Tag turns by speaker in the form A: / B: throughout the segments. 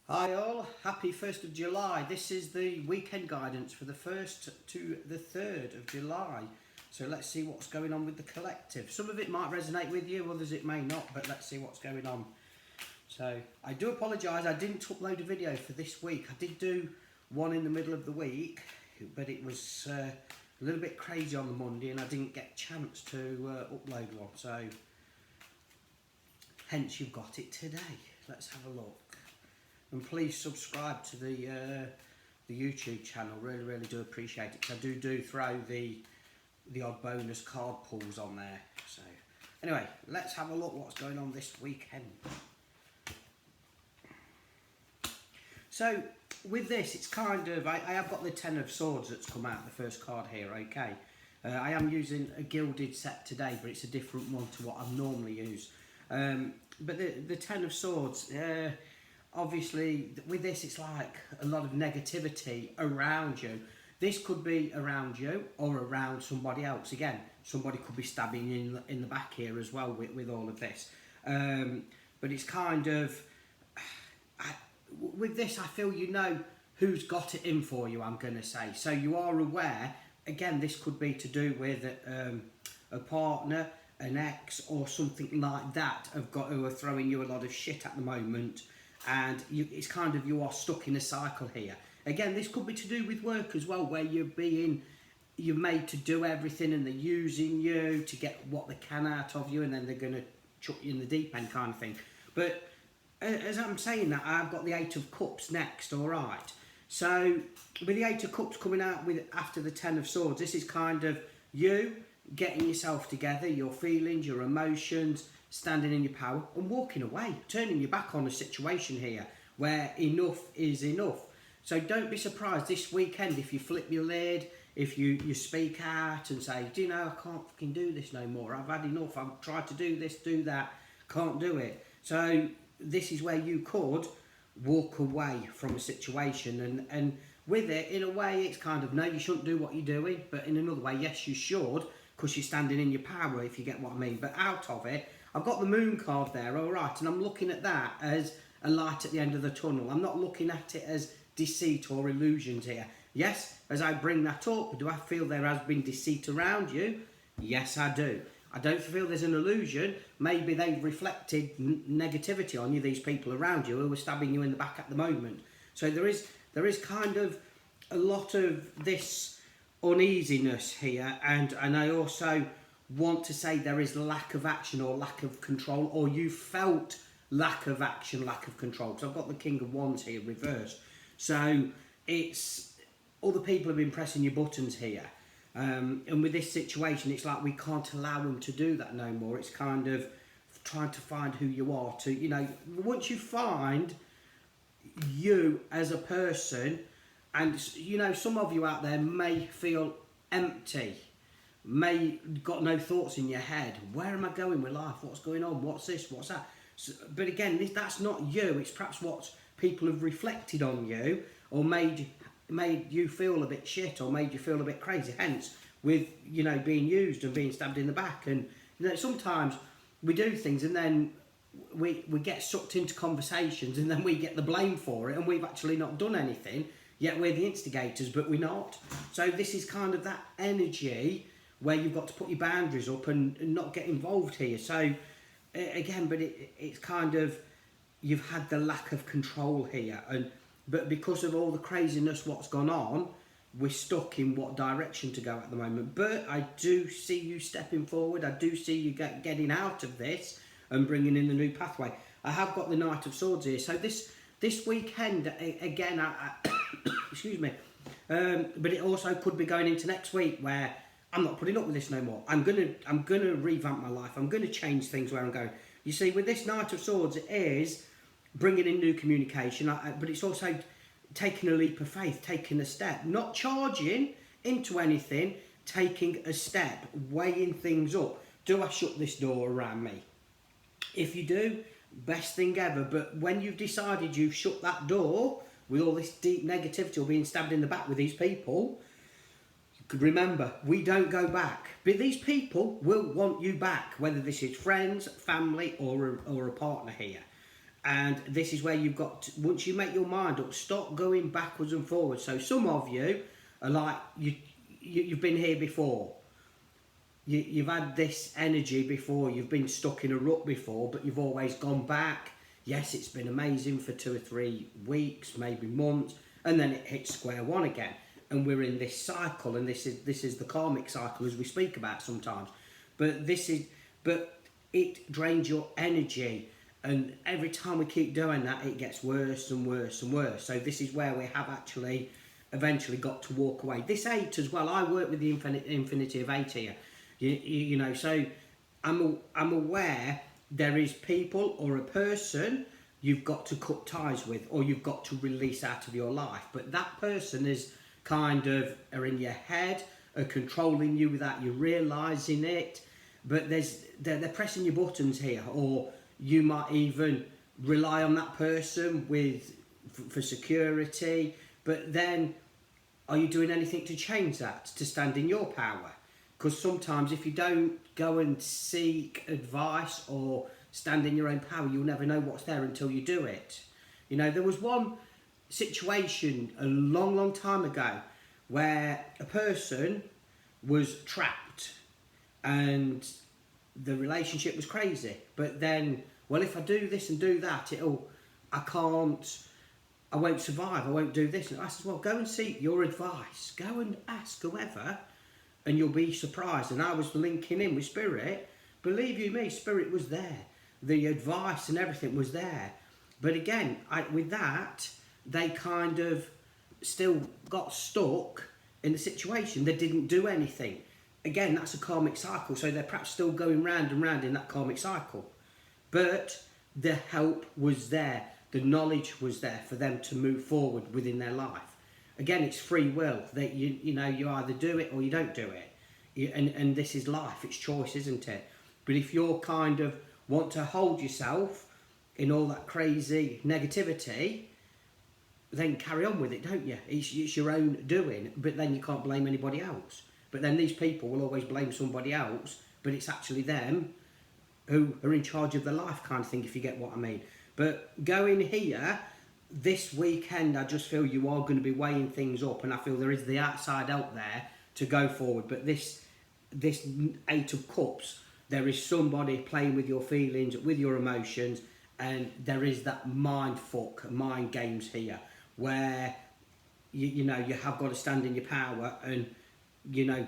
A: Hi all, happy 1st of July. This is the weekend guidance for the 1st to the 3rd of July. So let's see what's going on with the collective. Some of it might resonate with you, others it may not, but let's see what's going on. So I do apologise, I didn't upload a video for this week. I did do one in the middle of the week, but it was a little bit crazy on the Monday and I didn't get a chance to upload one. So hence you've got it today. Let's have a look. And please subscribe to the YouTube channel. Really do appreciate it. 'Cause I do throw the odd bonus card pulls on there. So anyway, let's have a look what's going on this weekend. So with this, it's kind of I have got the 10 of Swords that's come out, the first card here. Okay, I am using a gilded set today, but it's a different one to what I normally use. But the 10 of Swords. Obviously, with this, it's like a lot of negativity around you. This could be around you or around somebody else. Again, somebody could be stabbing you in the back here as well with all of this. But it's kind of... with this, I feel you know who's got it in for you, I'm going to say. So you are aware, again, this could be to do with a partner, an ex, or something like that who are throwing you a lot of shit at the moment. And it's kind of, you are stuck in a cycle here. Again, this could be to do with work as well, where you're made to do everything and they're using you to get what they can out of you, and then they're going to chuck you in the deep end kind of thing. But as I'm saying that, I've got the 8 of Cups next, all right? So with the 8 of Cups coming out after the 10 of Swords, this is kind of you getting yourself together, your feelings, your emotions, standing in your power and walking away, turning your back on a situation here where enough is enough. So don't be surprised this weekend if you flip your lid, if you speak out and say, do you know, I can't fucking do this no more. I've had enough. I've tried to do this, do that, can't do it. So this is where you could walk away from a situation, and with it, in a way, it's kind of, no, you shouldn't do what you're doing, but in another way, yes, you should, because you're standing in your power, if you get what I mean. But out of it, I've got the Moon card there, all right, and I'm looking at that as a light at the end of the tunnel. I'm not looking at it as deceit or illusions here. Yes, as I bring that up, do I feel there has been deceit around you? Yes, I do. I don't feel there's an illusion. Maybe they've reflected negativity on you, these people around you who are stabbing you in the back at the moment. So there is kind of a lot of this uneasiness here, and I also want to say there is lack of action or lack of control, or you felt lack of action, lack of control. Because I've got the King of Wands here reversed. So it's other people have been pressing your buttons here. And with this situation, it's like we can't allow them to do that no more. It's kind of trying to find who you are to, you know, once you find you as a person, and, you know, some of you out there may feel empty, may got no thoughts in your head. Where am I going with life? What's going on? What's this? What's that? So, but again, that's not you. It's perhaps what people have reflected on you, or made you feel a bit shit, or made you feel a bit crazy. Hence, with, you know, being used and being stabbed in the back. And, you know, sometimes we do things and then we get sucked into conversations and then we get the blame for it, and we've actually not done anything, yet we're the instigators, but we're not. So this is kind of that energy where you've got to put your boundaries up and not get involved here. So again, but it's kind of, you've had the lack of control here, but because of all the craziness what's gone on, we're stuck in what direction to go at the moment. But I do see you stepping forward. I do see you getting out of this and bringing in the new pathway. I have got the Knight of Swords here. So this weekend, again, excuse me, but it also could be going into next week where I'm not putting up with this no more. I'm gonna revamp my life. I'm gonna change things where I'm going. You see, with this Knight of Swords, it is bringing in new communication, but it's also taking a leap of faith, taking a step, not charging into anything, taking a step, weighing things up. Do I shut this door around me? If you do, best thing ever. But when you've decided you've shut that door with all this deep negativity or being stabbed in the back with these people, remember, we don't go back. But these people will want you back, whether this is friends, family, or a partner here. And this is where you've got to, once you make your mind up, stop going backwards and forwards. So some of you are like, you've been here before. You've had this energy before, you've been stuck in a rut before, but you've always gone back. Yes, it's been amazing for 2 or 3 weeks, maybe months, and then it hits square one again. And we're in this cycle, and this is the karmic cycle as we speak about sometimes. But it drains your energy, and every time we keep doing that, it gets worse and worse and worse. So this is where we have actually eventually got to walk away. This 8 as well, I work with the infinity of 8 here. You know, so I'm aware there is people or a person you've got to cut ties with, or you've got to release out of your life. But that person is kind of are in your head, are controlling you without you realising it. But they're pressing your buttons here, or you might even rely on that person for security. But then, are you doing anything to change that, to stand in your power? Because sometimes if you don't go and seek advice or stand in your own power, you'll never know what's there until you do it. You know, there was one situation a long time ago where a person was trapped and the relationship was crazy. But then, well, if I do this and do that, I won't survive, I won't do this. And I said, well, go and seek your advice. Go and ask whoever, and you'll be surprised. And I was linking in with Spirit. Believe you me, Spirit was there. The advice and everything was there. But again, with that, they kind of still got stuck in the situation. They didn't do anything. Again, that's a karmic cycle. So they're perhaps still going round and round in that karmic cycle. But the help was there. The knowledge was there for them to move forward within their life. Again, it's free will. That you know, you either do it or you don't do it. And this is life. It's choice, isn't it? But if you're kind of want to hold yourself in all that crazy negativity, then carry on with it, don't you? It's your own doing, but then you can't blame anybody else. But then these people will always blame somebody else, but it's actually them who are in charge of their life, kind of thing, if you get what I mean. But going here, this weekend, I just feel you are going to be weighing things up, and I feel there is the outside out there to go forward. But this 8 of Cups, there is somebody playing with your feelings, with your emotions, and there is that mind games here, where you know you have got to stand in your power and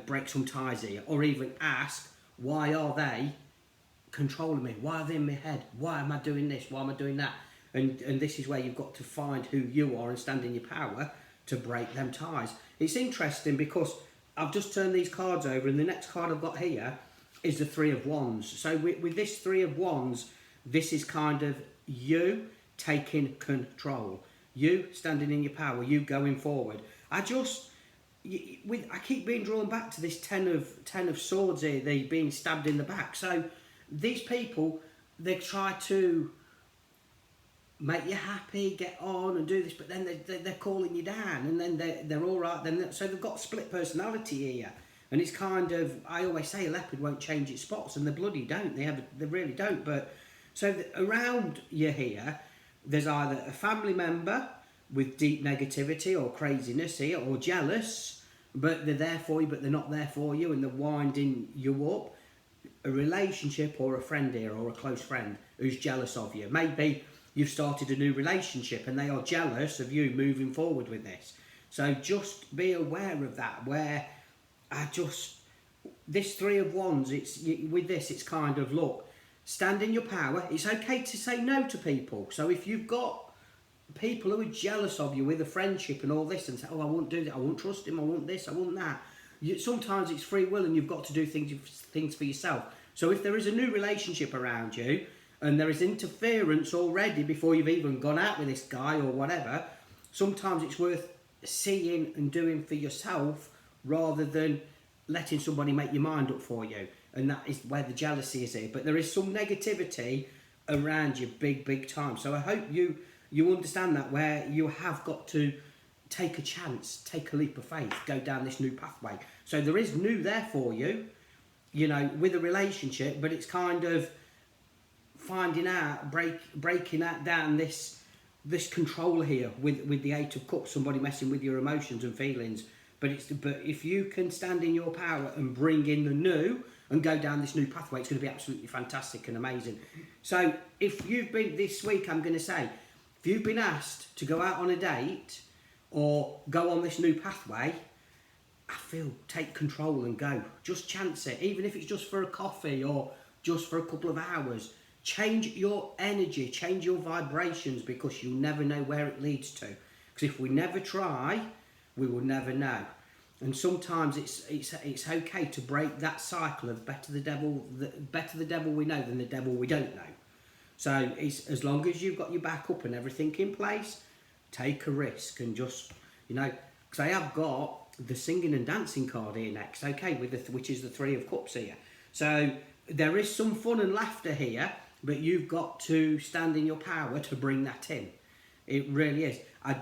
A: break some ties here, or even ask, why are they controlling me? Why are they in my head? Why am I doing this? Why am I doing that? And this is where you've got to find who you are and stand in your power to break them ties. It's interesting because I've just turned these cards over, and the next card I've got here is the 3 of Wands. So with this 3 of Wands, this is kind of you taking control, you standing in your power, you going forward. I keep being drawn back to this 10 of Swords here, they being stabbed in the back. So these people, they try to make you happy, get on and do this, but then they're calling you down, and then they're all right. So they've got split personality here, and it's kind of, I always say a leopard won't change its spots, and they bloody don't. They really don't. But so around you here, there's either a family member with deep negativity or craziness here, or jealous, but they're there for you, but they're not there for you, and they're winding you up. A relationship or a friend here, or a close friend who's jealous of you. Maybe you've started a new relationship and they are jealous of you moving forward with this. So just be aware of that, where this 3 of Wands, with this, it's kind of, look, stand in your power. It's okay to say no to people. So if you've got people who are jealous of you with a friendship and all this, and say, oh, I won't do that, I won't trust him, I want this, I want that. Sometimes it's free will, and you've got to do things for yourself. So if there is a new relationship around you, and there is interference already before you've even gone out with this guy or whatever, sometimes it's worth seeing and doing for yourself rather than letting somebody make your mind up for you. And that is where the jealousy is here. But there is some negativity around you big time. So I hope you understand that, where you have got to take a chance, take a leap of faith, go down this new pathway. So there is new there for you, with a relationship, but it's kind of finding out, breaking out down this control here with the Eight of Cups, somebody messing with your emotions and feelings. But if you can stand in your power and bring in the new and go down this new pathway, it's going to be absolutely fantastic and amazing. So if you've been this week, I'm going to say, if you've been asked to go out on a date or go on this new pathway, I feel take control and go. Just chance it, even if it's just for a coffee or just for a couple of hours. Change your energy, change your vibrations, because you'll never know where it leads to. Because if we never try, we will never know. And sometimes it's okay to break that cycle of better the devil we know than the devil we don't know. So it's, as long as you've got your back up and everything in place, take a risk and just, because I have got the singing and dancing card here next, okay, which is the Three of Cups here. So there is some fun and laughter here, but you've got to stand in your power to bring that in. It really is. I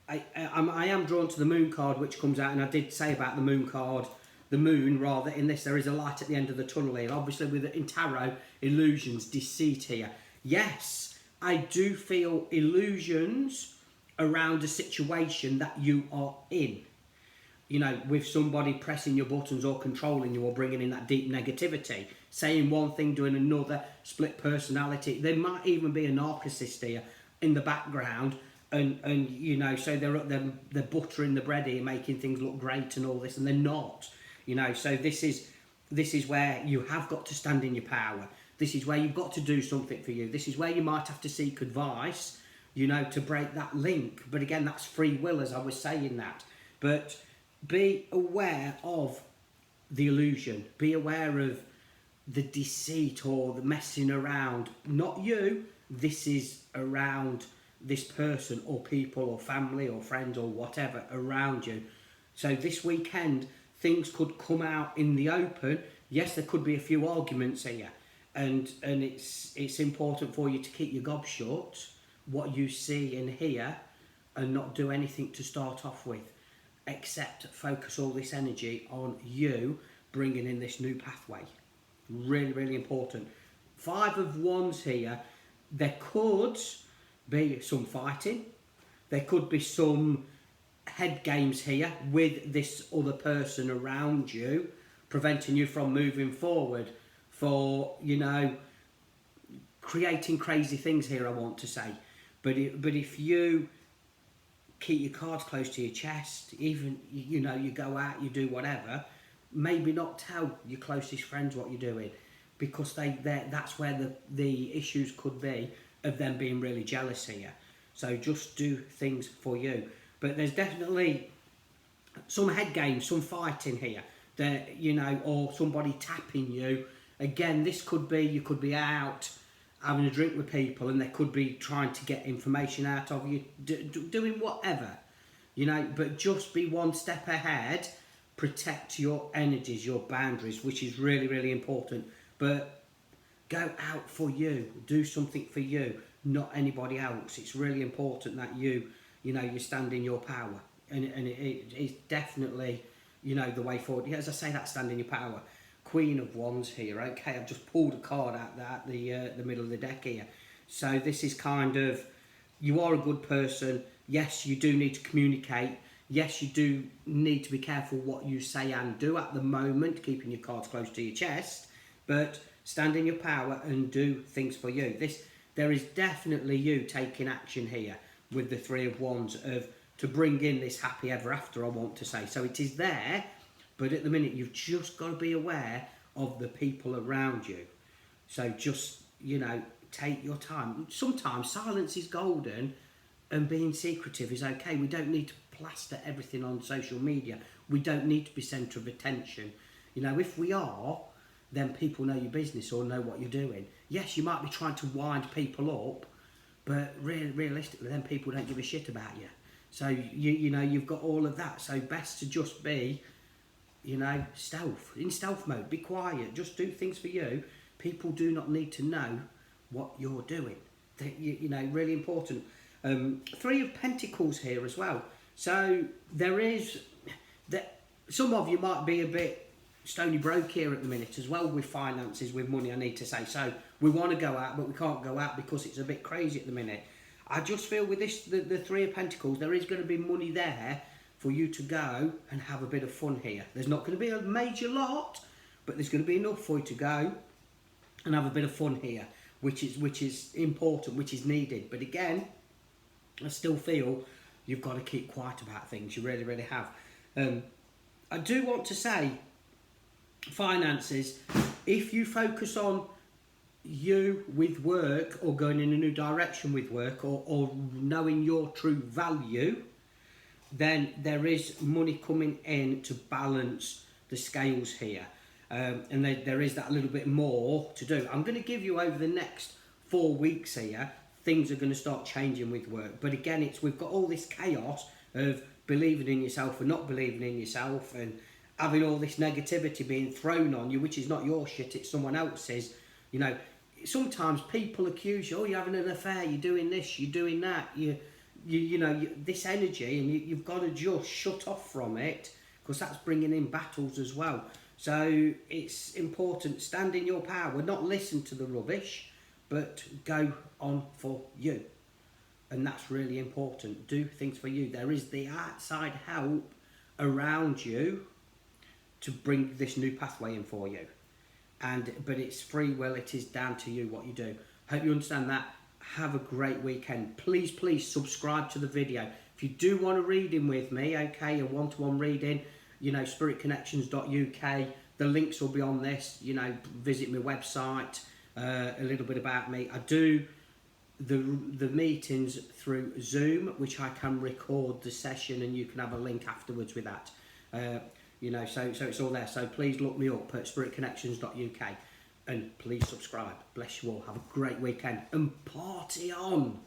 A: am drawn to the moon card, which comes out, and I did say about the moon card, the moon rather, in this, there is a light at the end of the tunnel here. Obviously in tarot, illusions, deceit here. Yes, I do feel illusions around a situation that you are in. With somebody pressing your buttons or controlling you or bringing in that deep negativity, saying one thing, doing another, split personality. There might even be a narcissist here in the background, and so they're buttering the bread here, making things look great and all this, and they're not. So this is where you have got to stand in your power. This is where you've got to do something for you. This is where you might have to seek advice, to break that link. But again, that's free will, as I was saying that. But be aware of the illusion. Be aware of the deceit or the messing around. Not you. This is around this person or people or family or friends or whatever around you. So this weekend, things could come out in the open. Yes, there could be a few arguments here. And it's important for you to keep your gob shut, what you see and hear, and not do anything to start off with, except focus all this energy on you bringing in this new pathway. Really, really important. Five of Wands here. There could be some fighting. There could be some head games here with this other person around you, preventing you from moving forward, for creating crazy things here, I want to say. But if you keep your cards close to your chest, even you go out, you do whatever, maybe not tell your closest friends what you're doing, because that's where the issues could be of them being really jealous here. So just do things for you. But there's definitely some head games, some fighting here, that or somebody tapping you. Again, this could be, you could be out having a drink with people and they could be trying to get information out of you, doing whatever, but just be one step ahead. Protect your energies, your boundaries, which is really, really important. But go out for you, do something for you, not anybody else. It's really important that you stand in your power, and it's definitely, the way forward. As I say, that stand in your power. Queen of Wands here, okay, I've just pulled a card out at the middle of the deck here. So this is kind of, you are a good person. Yes, you do need to communicate. Yes, you do need to be careful what you say and do at the moment, keeping your cards close to your chest, but stand in your power and do things for you. There is definitely you taking action here with the Three of Wands to bring in this happy ever after, I want to say. So it is there. But at the minute, you've just got to be aware of the people around you. So just, take your time. Sometimes silence is golden and being secretive is okay. We don't need to plaster everything on social media. We don't need to be centre of attention. If we are, then people know your business or know what you're doing. Yes, you might be trying to wind people up, but realistically, then people don't give a shit about you. So, you've got all of that. So best to just be, in stealth mode. Be quiet. Just do things for you. People do not need to know what you're doing. Really important. Three of Pentacles here as well. So there is that. Some of you might be a bit stony broke here at the minute as well with finances, with money, I need to say. So We want to go out, but we can't go out because it's a bit crazy at the minute. I just feel with this, the Three of Pentacles, there is going to be money there for you to go and have a bit of fun here. There's not going to be a major lot, but there's going to be enough for you to go and have a bit of fun here, which is important, which is needed. But again, I still feel you've got to keep quiet about things. You really, really have. I do want to say, finances, if you focus on you with work, or going in a new direction with work, or knowing your true value, then there is money coming in to balance the scales here. And there is that little bit more to do. I'm going to give you over the next 4 weeks here, things are going to start changing with work. But again, we've got all this chaos of believing in yourself and not believing in yourself, and having all this negativity being thrown on you, which is not your shit, it's someone else's. You know, sometimes people accuse you, oh, you're having an affair, you're doing this, you're doing that, this energy, and you've got to just shut off from it, because that's bringing in battles as well. So it's important, stand in your power, not listen to the rubbish, but go on for you. And that's really important. Do things for you. There is the outside help around you to bring this new pathway in for you. But it's free will, it is down to you what you do. Hope you understand that. Have a great weekend. Please subscribe to the video. If you do want a reading with me, okay, a one-to-one reading, spiritconnections.uk, the links will be on this. Visit my website, a little bit about me. I do the meetings through Zoom, which I can record the session, and you can have a link afterwards with that. So it's all there. So please look me up at spiritconnections.uk, and please subscribe. Bless you all. Have a great weekend and party on.